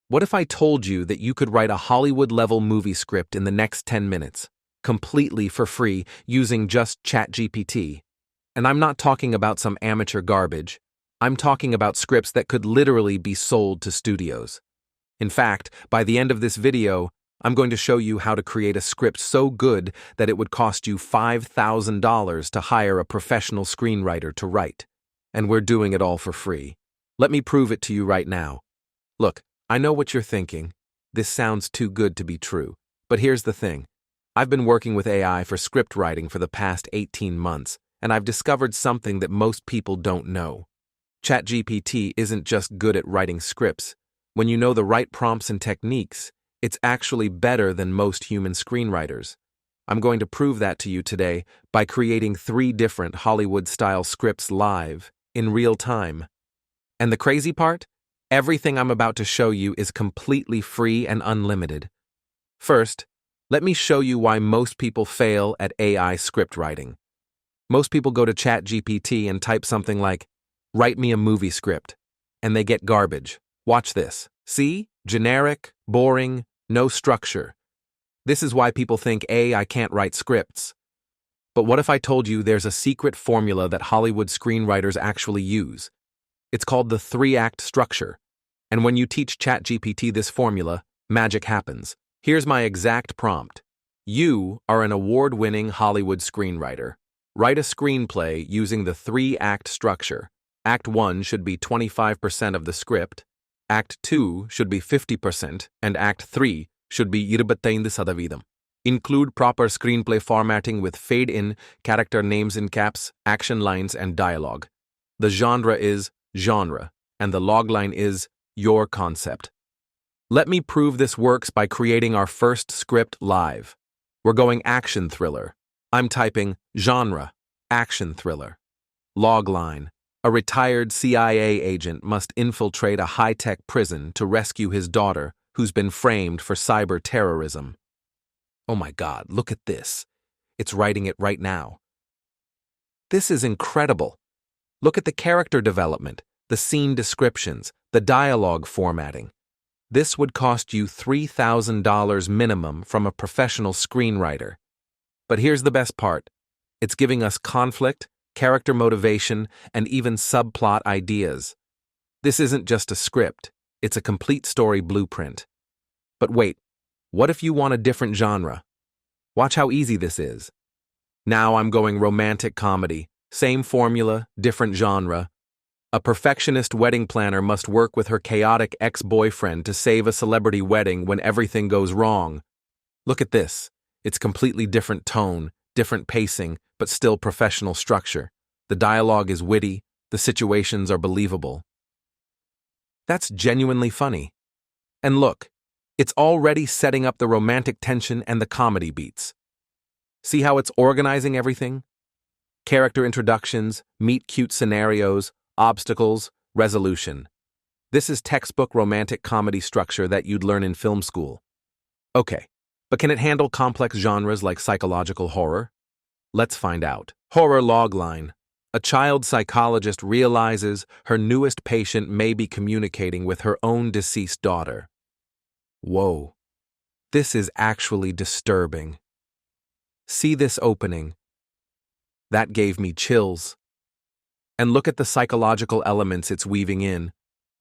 What if I told you that you could write a Hollywood-level movie script in the next 10 minutes, completely for free, using just ChatGPT? And I'm not talking about some amateur garbage. I'm talking about scripts that could literally be sold to studios. In fact, by the end of this video, I'm going to show you how to create a script so good that it would cost you $5,000 to hire a professional screenwriter to write. And we're doing it all for free. Let me prove it to you right now. Look, I know what you're thinking. This sounds too good to be true. But here's the thing. I've been working with AI for script writing for the past 18 months, and I've discovered something that most people don't know. ChatGPT isn't just good at writing scripts. When you know the right prompts and techniques, it's actually better than most human screenwriters. I'm going to prove that to you today by creating 3 different Hollywood-style scripts live, in real time. And the crazy part? Everything I'm about to show you is completely free and unlimited. First, let me show you why most people fail at AI script writing. Most people go to ChatGPT and type something like, "Write me a movie script," and they get garbage. Watch this. See? Generic, boring, no structure. This is why people think, I can't write scripts. But what if I told you there's a secret formula that Hollywood screenwriters actually use? It's called the 3-act structure. And when you teach ChatGPT this formula, magic happens. Here's my exact prompt. You are an award-winning Hollywood screenwriter. Write a screenplay using the 3-act structure. Act 1 should be 25% of the script. Act 2 should be 50%, and Act 3 should be 25%. Include proper screenplay formatting with fade-in, character names in caps, action lines, and dialogue. The genre is genre, and the logline is your concept. Let me prove this works by creating our first script live. We're going action thriller. I'm typing genre, action thriller. Logline. A retired CIA agent must infiltrate a high-tech prison to rescue his daughter, who's been framed for cyber terrorism. Oh my God, look at this. It's writing it right now. This is incredible. Look at the character development, the scene descriptions, the dialogue formatting. This would cost you $3,000 minimum from a professional screenwriter. But here's the best part. It's giving us conflict, character motivation, and even subplot ideas. This isn't just a script, it's a complete story blueprint. But wait, what if you want a different genre? Watch how easy this is. Now I'm going romantic comedy, same formula, different genre. A perfectionist wedding planner must work with her chaotic ex-boyfriend to save a celebrity wedding when everything goes wrong. Look at this. It's completely different tone, different pacing, but still professional structure. The dialogue is witty, the situations are believable. That's genuinely funny. And look, it's already setting up the romantic tension and the comedy beats. See how it's organizing everything? Character introductions, meet-cute scenarios, obstacles, resolution. This is textbook romantic comedy structure that you'd learn in film school. Okay, but can it handle complex genres like psychological horror? Let's find out. Horror logline. A child psychologist realizes her newest patient may be communicating with her own deceased daughter. Whoa, this is actually disturbing. See this opening. That gave me chills. And look at the psychological elements it's weaving in.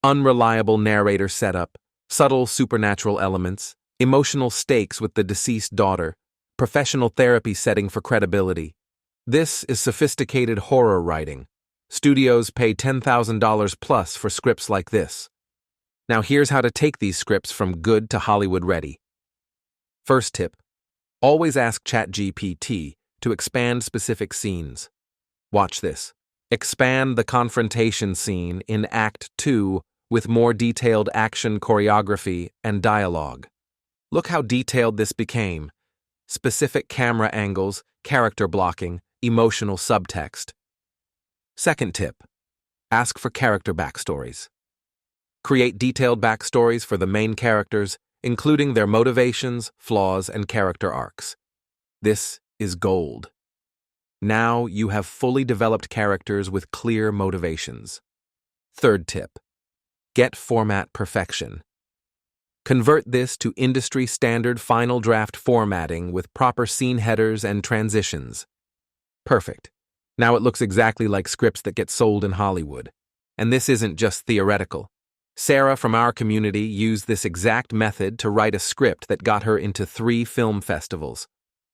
Unreliable narrator setup, subtle supernatural elements, emotional stakes with the deceased daughter, professional therapy setting for credibility. This is sophisticated horror writing. Studios pay $10,000 plus for scripts like this. Now here's how to take these scripts from good to Hollywood ready. First tip, always ask ChatGPT to expand specific scenes. Watch this. Expand the confrontation scene in Act 2 with more detailed action choreography and dialogue. Look how detailed this became. Specific camera angles, character blocking, emotional subtext. Second tip, ask for character backstories. Create detailed backstories for the main characters, including their motivations, flaws, and character arcs. This is gold. Now you have fully developed characters with clear motivations. Third tip, get format perfection. Convert this to industry-standard final draft formatting with proper scene headers and transitions. Perfect. Now it looks exactly like scripts that get sold in Hollywood. And this isn't just theoretical. Sarah from our community used this exact method to write a script that got her into 3 film festivals.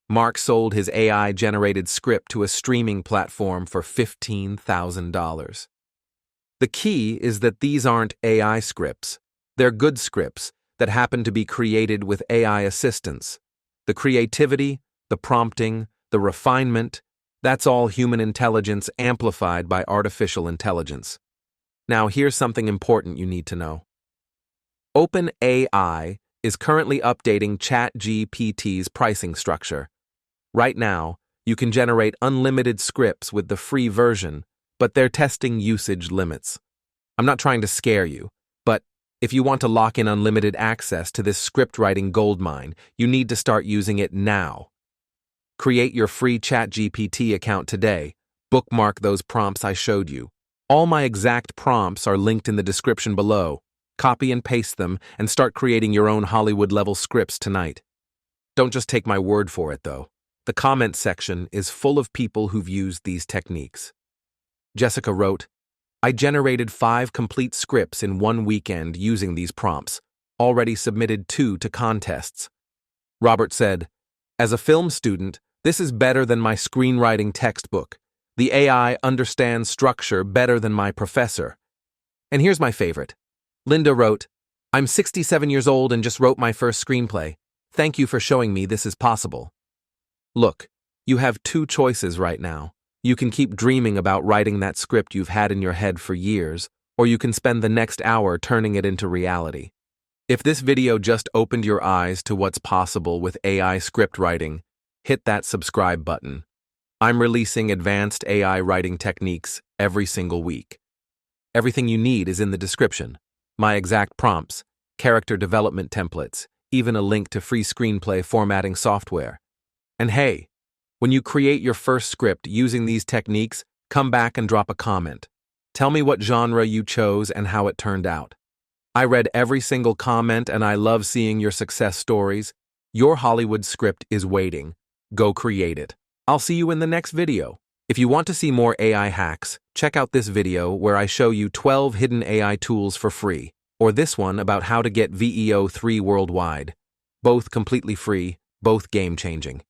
Mark sold his AI-generated script to a streaming platform for $15,000. The key is that these aren't AI scripts. They're good scripts that happen to be created with AI assistance. The creativity, the prompting, the refinement, that's all human intelligence amplified by artificial intelligence. Now, here's something important you need to know. OpenAI is currently updating ChatGPT's pricing structure. Right now, you can generate unlimited scripts with the free version, but they're testing usage limits. I'm not trying to scare you, but if you want to lock in unlimited access to this script-writing goldmine, you need to start using it now. Create your free ChatGPT account today. Bookmark those prompts I showed you. All my exact prompts are linked in the description below. Copy and paste them and start creating your own Hollywood-level scripts tonight. Don't just take my word for it, though. The comment section is full of people who've used these techniques. Jessica wrote, "I generated 5 complete scripts in 1 weekend using these prompts, already submitted 2 to contests." Robert said, "As a film student, this is better than my screenwriting textbook. The AI understands structure better than my professor." And here's my favorite. Linda wrote, "I'm 67 years old and just wrote my first screenplay. Thank you for showing me this is possible." Look, you have 2 choices right now. You can keep dreaming about writing that script you've had in your head for years, or you can spend the next hour turning it into reality. If this video just opened your eyes to what's possible with AI script writing, hit that subscribe button. I'm releasing advanced AI writing techniques every single week. Everything you need is in the description. My exact prompts, character development templates, even a link to free screenplay formatting software. And hey, when you create your first script using these techniques, come back and drop a comment. Tell me what genre you chose and how it turned out. I read every single comment and I love seeing your success stories. Your Hollywood script is waiting. Go create it. I'll see you in the next video. If you want to see more AI hacks, check out this video where I show you 12 hidden AI tools for free, or this one about how to get VEO3 worldwide. Both completely free, both game-changing.